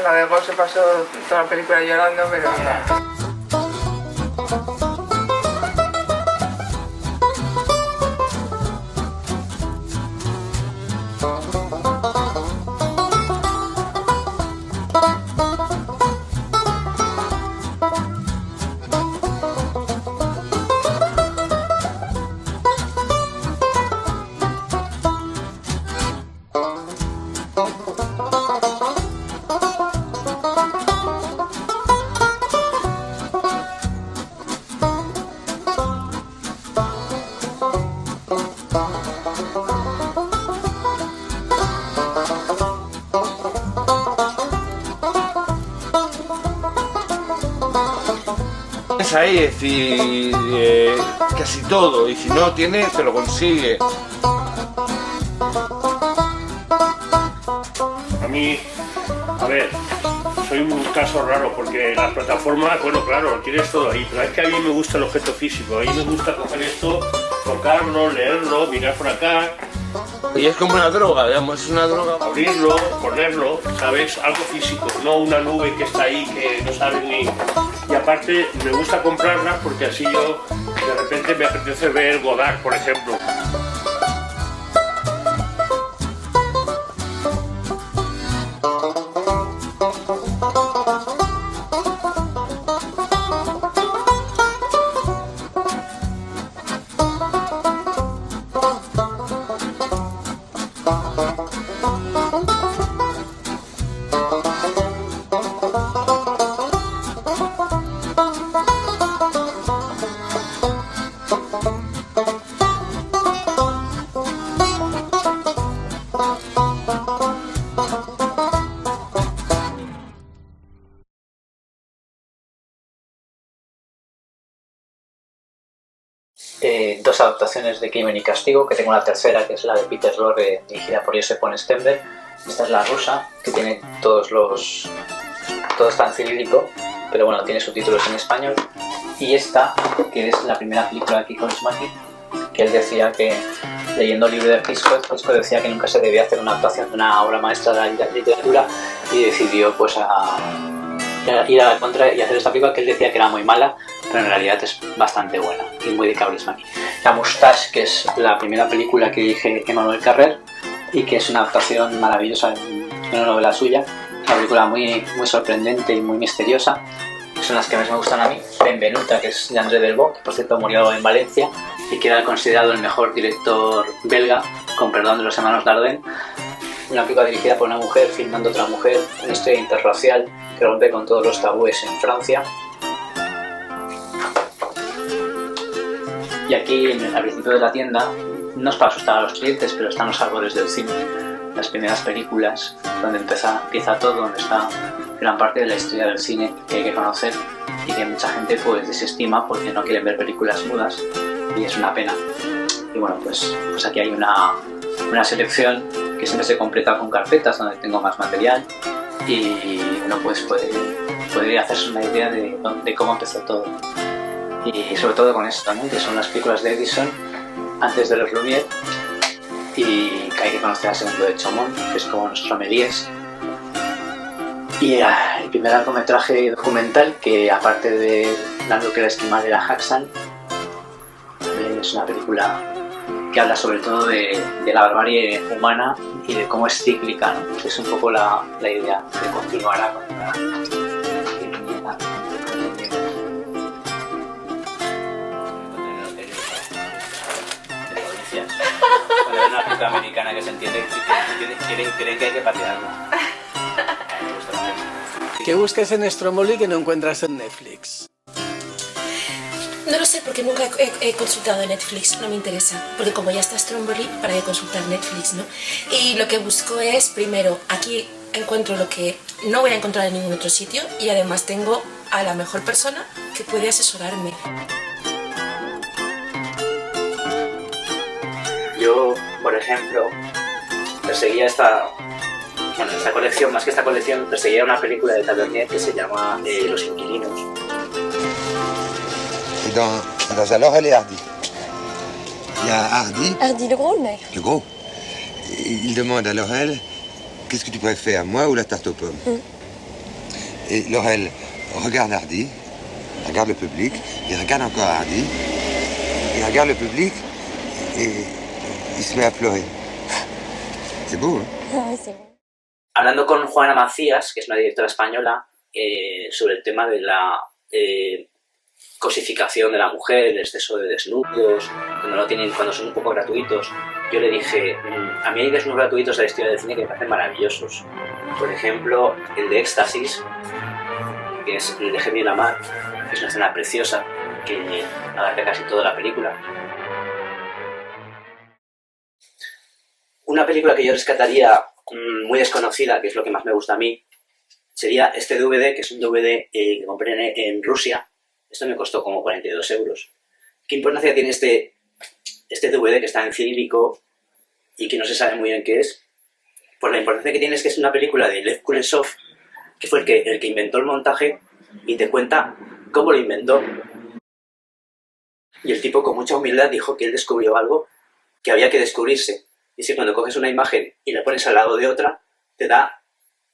La de Gol se pasó toda la película llorando, pero mira. Ahí, es decir, casi todo, y si no tiene, te lo consigue. A mí, a ver, soy un caso raro porque las plataformas, bueno, claro, tienes todo ahí, pero es que a mí me gusta el objeto físico, a mí me gusta coger esto, tocarlo, leerlo, mirar por acá. Y es como una droga, digamos, es una droga. Abrirlo, ponerlo, ¿sabes? Algo físico, no una nube que está ahí que no sabes ni... Y aparte me gusta comprarlas porque así yo de repente me apetece ver Godard, por ejemplo. Dos adaptaciones de Crimen y Castigo, que tengo una tercera, que es la de Peter Lorre, dirigida por Josep Pons Stenberg. Esta es la rusa, que tiene todo está en cirílico, pero bueno, tiene subtítulos en español. Y esta, que es la primera película de Kiko Kaurismäki, que él decía que, leyendo el libro de Hitchcock decía que nunca se debía hacer una adaptación de una obra maestra de la literatura, y decidió pues ir a la contra y hacer esta película que él decía que era muy mala, pero en realidad es bastante buena y muy de Kaurismäki. La Moustache, que es la primera película que dirige Emmanuel Carrère y que es una adaptación maravillosa de una novela suya, una película muy sorprendente y muy misteriosa. Son las que más me gustan a mí. Benvenuta, que es de André Delvaux, que por cierto murió en Valencia y que era considerado el mejor director belga, con perdón de los hermanos Dardenne. Una película dirigida por una mujer filmando a otra mujer, una historia interracial que rompe con todos los tabúes en Francia. Y aquí, al principio de la tienda, no es para asustar a los clientes, pero están los árboles del cine, las primeras películas, donde empieza todo, donde está gran parte de la historia del cine que hay que conocer y que mucha gente pues desestima porque no quieren ver películas mudas, y es una pena. Y bueno, pues aquí hay una selección que siempre se completa con carpetas donde tengo más material, y uno pues puede hacerse una idea de cómo empezó todo. Y sobre todo con esto, ¿no? Que son las películas de Edison antes de los Lumière, y que hay que conocer al segundo de Chaumont, que es como nuestro Méliès. Y el primer largometraje documental, que aparte de La nuclear esquimal de la Haxan, es una película que habla sobre todo de la barbarie humana y de cómo es cíclica, ¿no? Es un poco la idea de continuar con una una película americana que se entiende, creen que hay que patearla. ¿Qué buscas en Stromboli que no encuentras en Netflix? No lo sé, porque nunca he consultado Netflix, no me interesa. Porque como ya está Stromboli, para qué consultar Netflix, ¿no? Y lo que busco es, primero, aquí encuentro lo que no voy a encontrar en ningún otro sitio, y además tengo a la mejor persona que puede asesorarme. Yo, por ejemplo, perseguía esta colección, más que esta colección, perseguía una película de Tavernier que se llama Los Inquilinos. Et dans alors, elle est Hardy. Il y a Hardy. Hardy le gros, le mec. Le gros. Et il demande à Laurel, qu'est-ce que tu préfères, moi ou la tarte aux pommes? Et Laurel regarde Hardy, regarde le public, il regarde encore Hardy, il regarde le public et il se met à pleurer. C'est beau, hein? Hablando con Juana Macías, que es una directora española, sobre el tema de la cosificación de la mujer, el exceso de desnudos, cuando son un poco gratuitos, yo le dije, a mí hay desnudos gratuitos de la historia del cine que me parecen maravillosos. Por ejemplo, el de Éxtasis, que es el de Gemini Lamar, que es una escena preciosa que abarca casi toda la película. Una película que yo rescataría muy desconocida, que es lo que más me gusta a mí, sería este DVD, que es un DVD que compré en Rusia. Esto me costó como 42 euros. ¿Qué importancia tiene este DVD que está en cirílico y que no se sabe muy bien qué es? Pues la importancia que tiene es que es una película de Lev Kuleshov, que fue el que inventó el montaje y te cuenta cómo lo inventó. Y el tipo con mucha humildad dijo que él descubrió algo que había que descubrirse. Y si cuando coges una imagen y la pones al lado de otra, te da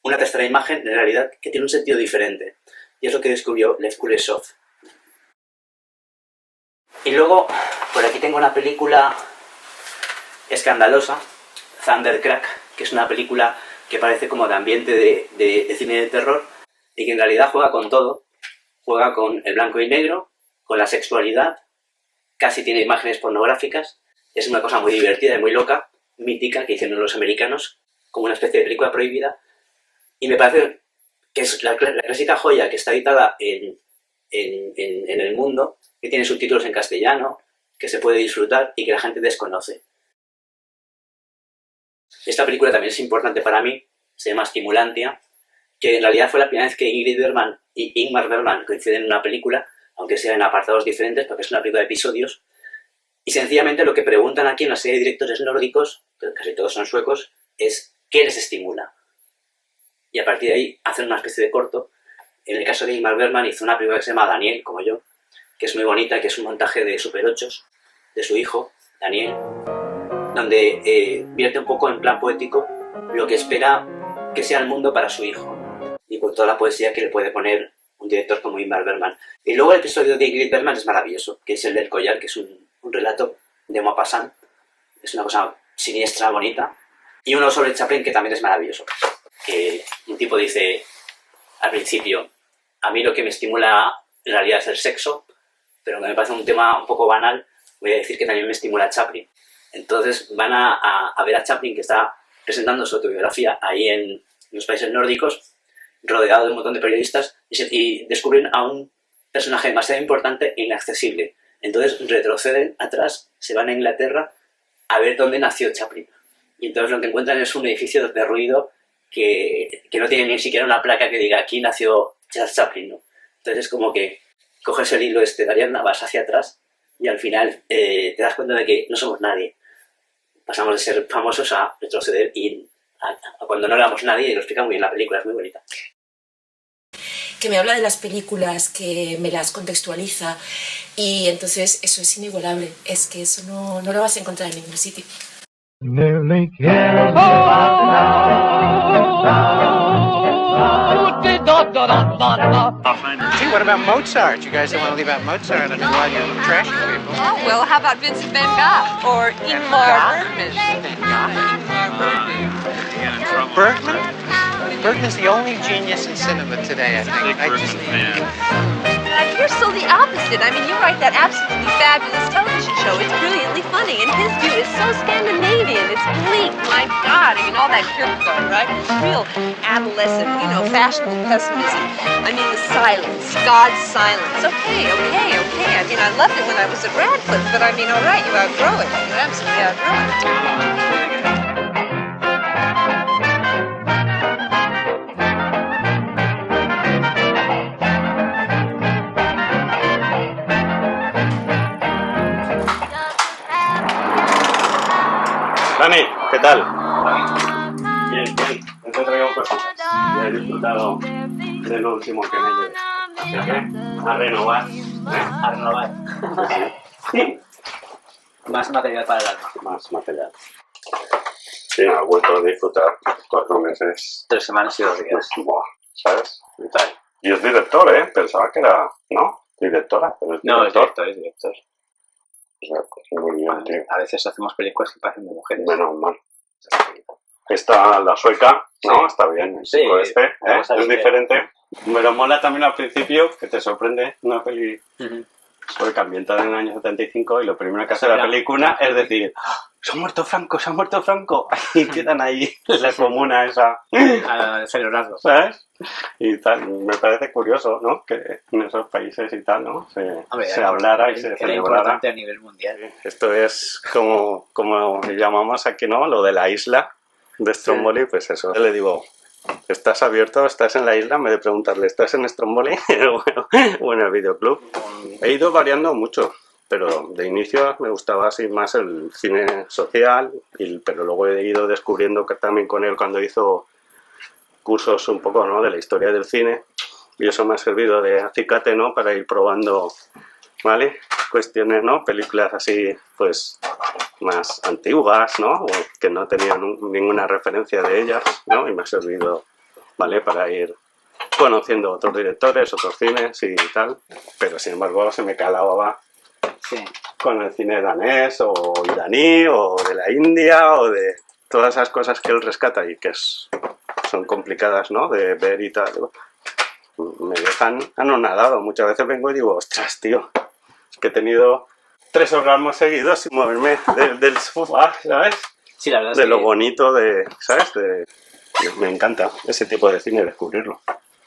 una tercera imagen en realidad que tiene un sentido diferente. Y es lo que descubrió Lev Kuleshov. Y luego, por aquí tengo una película escandalosa, Thundercrack, que es una película que parece como de ambiente de cine de terror y que en realidad juega con todo. Juega con el blanco y negro, con la sexualidad, casi tiene imágenes pornográficas. Es una cosa muy divertida y muy loca, mítica, que hicieron los americanos, como una especie de película prohibida. Y me parece que es la clásica joya que está editada en el mundo, que tiene subtítulos en castellano, que se puede disfrutar y que la gente desconoce. Esta película también es importante para mí, se llama Stimulantia, que en realidad fue la primera vez que Ingrid Bergman y Ingmar Bergman coinciden en una película, aunque sea en apartados diferentes, porque es una película de episodios. Y sencillamente lo que preguntan aquí en la serie de directores nórdicos, que casi todos son suecos, es ¿qué les estimula? Y a partir de ahí hacen una especie de corto. En el caso de Ingmar Bergman hizo una película que se llama Daniel, como yo, que es muy bonita, que es un montaje de Super 8 de su hijo, Daniel, donde vierte un poco en plan poético lo que espera que sea el mundo para su hijo y por toda la poesía que le puede poner un director como Ingmar Bergman. Y luego el episodio de Ingrid Bergman es maravilloso, que es el del collar, que es un relato de Maupassant. Es una cosa siniestra, bonita. Y uno sobre Chaplin que también es maravilloso. Que un tipo dice al principio, a mí lo que me estimula en realidad es el sexo, pero me parece un tema un poco banal, voy a decir que también me estimula Chaplin. Entonces van a ver a Chaplin, que está presentando su autobiografía ahí en los países nórdicos, rodeado de un montón de periodistas, y descubren a un personaje demasiado importante e inaccesible. Entonces retroceden atrás, se van a Inglaterra a ver dónde nació Chaplin. Y entonces lo que encuentran es un edificio derruido que no tiene ni siquiera una placa que diga aquí nació Charles Chaplin, ¿no? Entonces es como que coges el hilo de Ariadna, vas hacia atrás y al final te das cuenta de que no somos nadie. Pasamos de ser famosos a retroceder y a cuando no éramos nadie, y lo explica muy bien la película, es muy bonita. Que me habla de las películas, que me las contextualiza y entonces eso es inigualable, es que eso no lo vas a encontrar en ningún sitio. Hey, what about Mozart? You guys don't want to leave out Mozart. I mean, why you're trashing people? Oh, well, how about Vincent van Gogh or Ingmar Bergman? Bergman? Bergman's the only genius in cinema today, I think. You're so the opposite. I mean, you write that absolutely fabulous television show. It's brilliantly funny, and his view is so Scandinavian. It's bleak. My God, I mean, all that Kierkegaard, right? Real adolescent, fashionable pessimism. I mean, the silence, God's silence. Okay. I mean, I loved it when I was at Radcliffe, but I mean, all right, you outgrow it. You absolutely outgrow it. Dani, ¿qué tal? Bien. Te he traído cositas. He disfrutado de lo último que me llevé. Así que a renovar. A renovar. Sí. Más material para el alma. Más material. Sí, he vuelto a disfrutar 4 meses. 3 semanas y 2 días. Buah, ¿sabes? Vital. Y es director, ¿eh? Pensaba que era... ¿No? Directora, pero es No, es director. director, es director. Muy bien, tío. A veces hacemos películas que parecen de mujeres. Menos mal. Esta, la sueca, ¿no? Está bien. Sí, Es diferente. Pero mola también al principio, que te sorprende, una peli sueca ambientada en el año 75 y lo primero que hace la película es decir ¡se ha muerto Franco, se ha muerto Franco! Y quedan ahí en la comuna esa a celebrarlo, ¿sabes? Y tal, me parece curioso, ¿no? Que en esos países y tal, ¿no? Se hablara y se celebrara. Importante a nivel mundial. Esto es como llamamos aquí, ¿no? Lo de la isla de Stromboli, pues eso. Le digo, ¿estás abierto? ¿Estás en la isla? En vez de preguntarle, ¿estás en Stromboli? o en el videoclub. He ido variando mucho, pero de inicio me gustaba así más el cine social, pero luego he ido descubriendo que también con él cuando hizo cursos un poco, ¿no? De la historia del cine, y eso me ha servido de acicate, ¿no? Para ir probando, ¿vale? Cuestiones, ¿no? Películas así, pues, más antiguas, ¿no? O que no tenían ninguna referencia de ellas, ¿no? Y me ha servido, ¿vale? Para ir conociendo otros directores, otros cines y tal, pero sin embargo se me calaba con el cine danés o iraní o de la India o de todas esas cosas que él rescata y que son complicadas, ¿no? De ver y tal. Me dejan anonadado. Muchas veces vengo y digo, ostras, tío, es que he tenido 3 orgasmos seguidos sin moverme del sofá, ¿sabes? Sí, la verdad de es lo que... bonito de, ¿sabes? Me encanta ese tipo de cine, descubrirlo.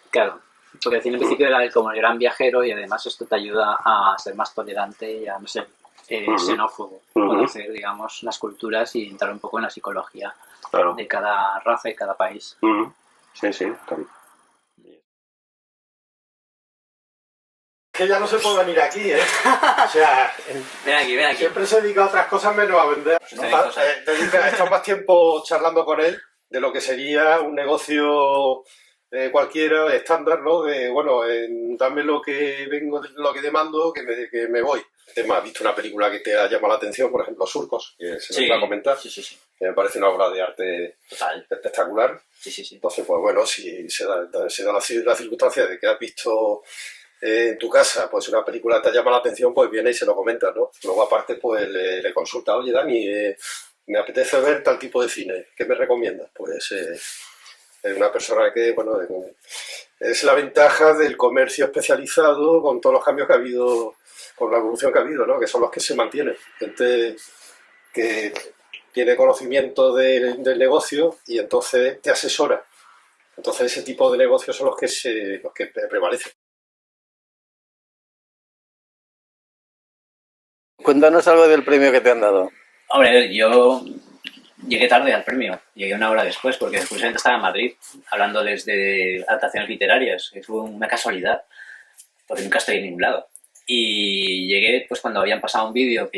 Claro, porque el cine en principio era como el gran viajero y además esto te ayuda a ser más tolerante y a no ser xenófobo, conocer, digamos, las culturas y entrar un poco en la psicología de cada raza y cada país. Sí, sí. Que ya no se puede venir aquí, ¿eh? O sea, ven aquí. Siempre se dedica a otras cosas menos a vender. Estás más tiempo charlando con él de lo que sería un negocio cualquiera estándar, ¿no? De, bueno, dame lo que vengo, lo que demando, que me voy. ¿Has visto una película que te ha llamado la atención? Por ejemplo, Surcos, que se nos va a comentar. Sí. Que me parece una obra de arte total, espectacular. Sí. Entonces, pues bueno, si se da la circunstancia de que has visto en tu casa pues una película que te llama la atención, pues viene y se lo comentas, ¿no? Luego aparte pues le consulta, oye Dani, me apetece ver tal tipo de cine, ¿qué me recomiendas? Pues es una persona que, bueno, es la ventaja del comercio especializado con todos los cambios que ha habido, con la evolución que ha habido, ¿no? Que son los que se mantienen, gente que tiene conocimiento del negocio y entonces te asesora. Entonces ese tipo de negocios son los que prevalecen. Cuéntanos algo del premio que te han dado. Hombre, yo llegué tarde al premio, llegué una hora después, porque justamente estaba en Madrid hablándoles de adaptaciones literarias, que fue una casualidad, porque nunca estoy en ningún lado. Y llegué pues cuando habían pasado un vídeo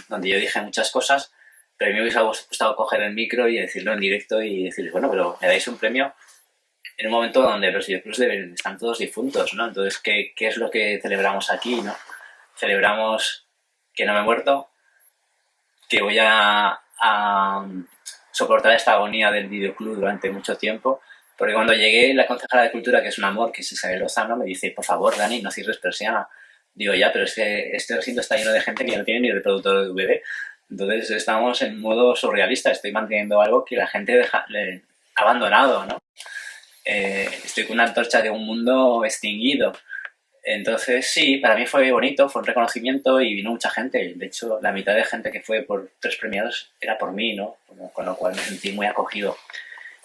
donde yo dije muchas cosas, pero a mí me hubiese gustado coger el micro y decirlo en directo y decirles, bueno, pero me dais un premio en un momento donde los videoclubs están todos difuntos, ¿no? Entonces, ¿qué es lo que celebramos aquí, no? Celebramos que no me he muerto, que voy a soportar esta agonía del videoclub durante mucho tiempo, porque cuando llegué la concejala de Cultura, que es un amor, que es Isabel Lozano, me dice, por favor, Dani, no cierres persiana. Digo, ya, pero es que este recinto está lleno de gente que no tiene ni reproductor de DVD. Entonces estamos en modo surrealista, estoy manteniendo algo que la gente ha abandonado, ¿no? Estoy con una antorcha de un mundo extinguido. Entonces sí, para mí fue bonito, fue un reconocimiento y vino mucha gente. De hecho, la mitad de gente que fue por 3 premiados era por mí, ¿no? Con lo cual me sentí muy acogido.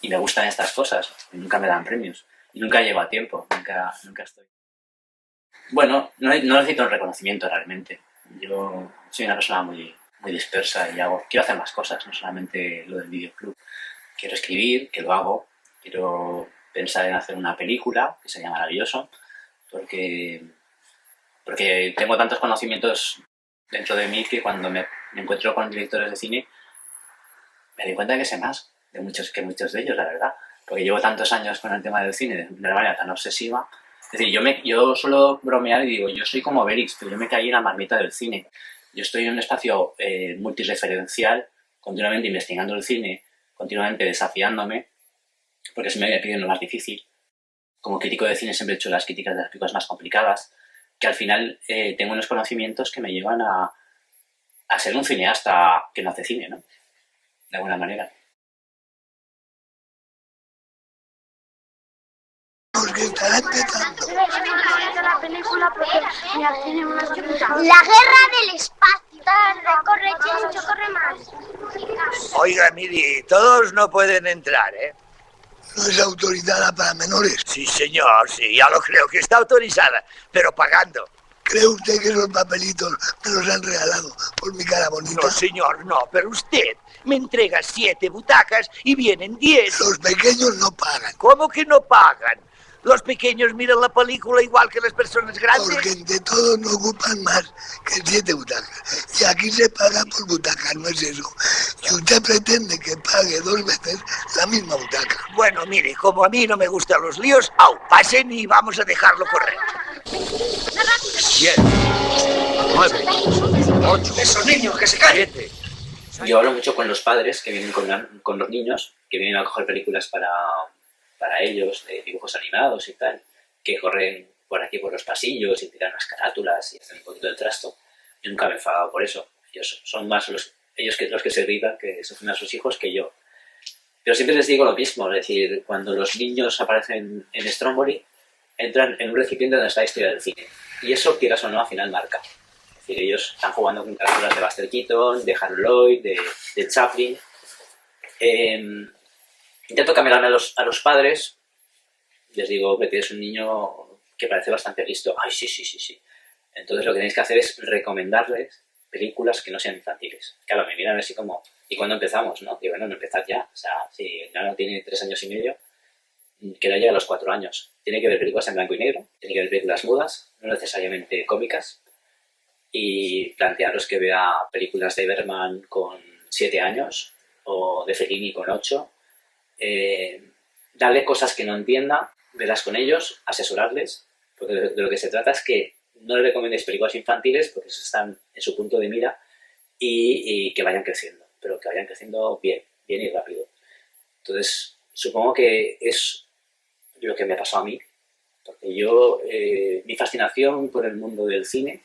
Y me gustan estas cosas. Nunca me dan premios. Y nunca llego a tiempo. Nunca estoy. Bueno, no necesito un reconocimiento realmente. Yo soy una persona muy dispersa y quiero hacer más cosas, no solamente lo del videoclub. Quiero escribir, que lo hago. Quiero pensar en hacer una película, que sería maravilloso. Porque tengo tantos conocimientos dentro de mí que cuando me encuentro con directores de cine me doy cuenta que sé más que muchos de ellos, la verdad. Porque llevo tantos años con el tema del cine de una manera tan obsesiva. Es decir, yo suelo bromear y digo, yo soy como Obelix, pero yo me caí en la marmita del cine. Yo estoy en un espacio multireferencial, continuamente investigando el cine, continuamente desafiándome, porque se me piden lo más difícil. como crítico de cine siempre he hecho las críticas de las películas más complicadas, que al final tengo unos conocimientos que me llevan a ser un cineasta que no hace cine, ¿no? De alguna manera. Porque estará empezando. La guerra del espacio. Corre, Chencho, corre más. Oiga, mire, todos no pueden entrar, ¿eh? ¿No es autorizada para menores? Sí, señor, sí, ya lo creo que está autorizada, pero pagando. ¿Cree usted que esos papelitos me los han regalado por mi cara bonita? No, señor, no, pero usted me entrega 7 butacas y vienen 10. Los pequeños no pagan. ¿Cómo que no pagan? Los pequeños miran la película igual que las personas grandes. Porque entre todos no ocupan más que 7 butacas. Y aquí se paga por butaca, no es eso. Y usted pretende que pague 2 veces la misma butaca. Bueno, mire, como a mí no me gustan los líos, pasen y vamos a dejarlo correr. 10, 9, 8. Esos niños que se callen. 7. Yo hablo mucho con los padres que vienen con los niños, que vienen a coger películas para ellos, de dibujos animados y tal, que corren por aquí por los pasillos y tiran las carátulas y hacen un poquito de trasto. Yo nunca me he enfadado por eso. Ellos son más los que se gritan, que sufren a sus hijos, que yo. Pero siempre les digo lo mismo, es decir, cuando los niños aparecen en Stromboli, entran en un recipiente donde está la historia del cine. Y eso, quieras o no, al final marca. Es decir, ellos están jugando con carátulas de Buster Keaton, de Harold Lloyd, de Chaplin. Intento cambiarme a los padres. Les digo, vete, es un niño que parece bastante listo. Ay, sí. Entonces lo que tenéis que hacer es recomendarles películas que no sean infantiles. Claro, me miran así como, ¿y cuándo empezamos? ¿No? Digo, bueno, no empezad ya. O sea, si el niño tiene 3 años y medio, que no llegue a los 4 años. Tiene que ver películas en blanco y negro, tiene que ver películas mudas, no necesariamente cómicas, y plantearlos que vea películas de Bergman con 7 años o de Fellini con 8. Darle cosas que no entienda, verlas con ellos, asesorarles, porque de lo que se trata es que no le recomendéis películas infantiles porque eso están en su punto de mira y que vayan creciendo, pero que vayan creciendo bien y rápido. Entonces, supongo que es lo que me pasó a mí, porque yo, mi fascinación por el mundo del cine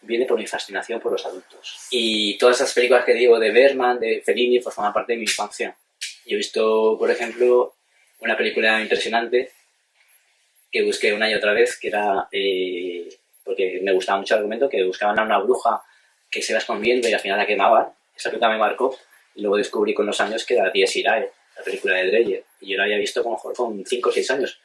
viene por mi fascinación por los adultos. Y todas esas películas que digo de Bergman, de Fellini, pues forman parte de mi infancia. Yo he visto, por ejemplo, una película impresionante que busqué una y otra vez, que era, porque me gustaba mucho el argumento, que buscaban a una bruja que se iba escondiendo y al final la quemaban. Esa película me marcó y luego descubrí con los años que era Dies Irae, la película de Dreyer, y yo la había visto como con 5 o 6 años.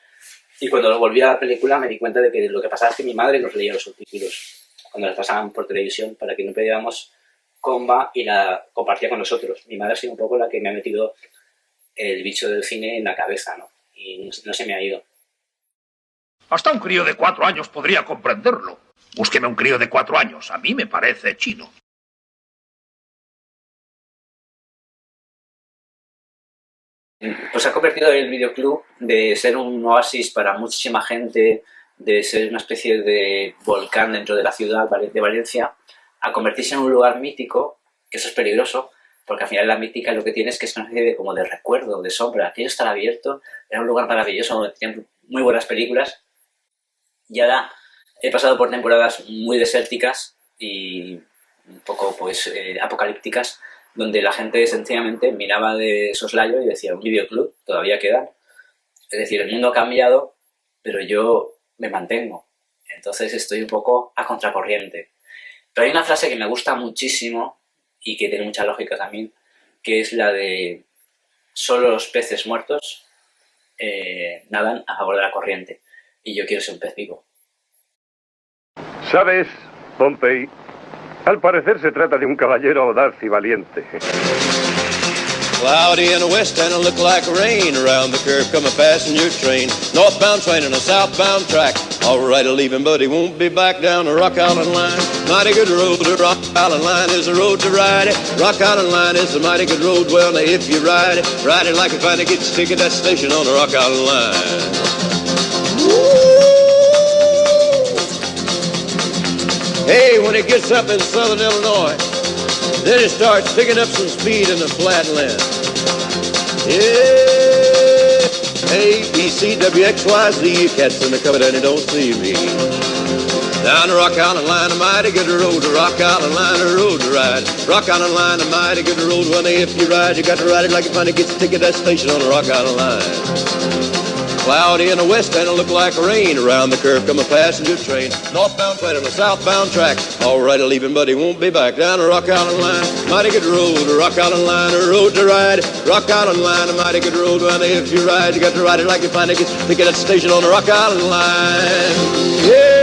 Y cuando volví a la película me di cuenta de que lo que pasaba es que mi madre nos leía los subtítulos cuando las pasaban por televisión para que no perdiéramos comba y la compartía con nosotros. Mi madre ha sido un poco la que me ha metido el bicho del cine en la cabeza, ¿no? Y no se me ha ido. Hasta un crío de 4 años podría comprenderlo. Búsqueme un crío de 4 años. A mí me parece chino. Pues ha convertido el videoclub de ser un oasis para muchísima gente, de ser una especie de volcán dentro de la ciudad de Valencia, a convertirse en un lugar mítico, que eso es peligroso, porque al final la mítica lo que tiene es que es una especie como de recuerdo, de sombra. Aquello estar abierto, era un lugar maravilloso donde tenían muy buenas películas. Y ahora he pasado por temporadas muy desérticas y un poco pues apocalípticas, donde la gente sencillamente miraba de soslayo y decía, un videoclub, todavía quedan. Es decir, el mundo ha cambiado, pero yo me mantengo. Entonces estoy un poco a contracorriente. Pero hay una frase que me gusta muchísimo y que tiene mucha lógica también, que es la de solo los peces muertos nadan a favor de la corriente. Y yo quiero ser un pez vivo. ¿Sabes, Pompey? Al parecer se trata de un caballero audaz y valiente. Cloudy in the west and it look like rain. Around the curve come a passenger train. Northbound train on a southbound track. All right, leaving, but he won't be back down the Rock Island line. Mighty good road, the Rock Island line is the road to ride it. Rock Island line is a mighty good road. Well, now if you ride it like if I get to stick at that station on the Rock Island line. Hey, when it gets up in southern Illinois, then it starts picking up some speed in the flatland. Yeah. A, B, C, W, X, Y, Z. You cats in the cupboard and you don't see me. Down the Rock Island line, a mighty good road. The Rock Island line, a road to ride. Rock Island line, a mighty good road. When if you ride, you got to ride it like you find it gets a ticket at that station on the Rock Island line. Cloudy in the west and it look like rain. Around the curve come a passenger train. Northbound train on the southbound track. All right, leaving, but he won't be back. Down the Rock Island line, mighty good road. The Rock Island line, a road to ride. Rock Island line, a mighty good road. When if you ride, you got to ride it like you find it gets a ticket at the station on the Rock Island line. Yeah.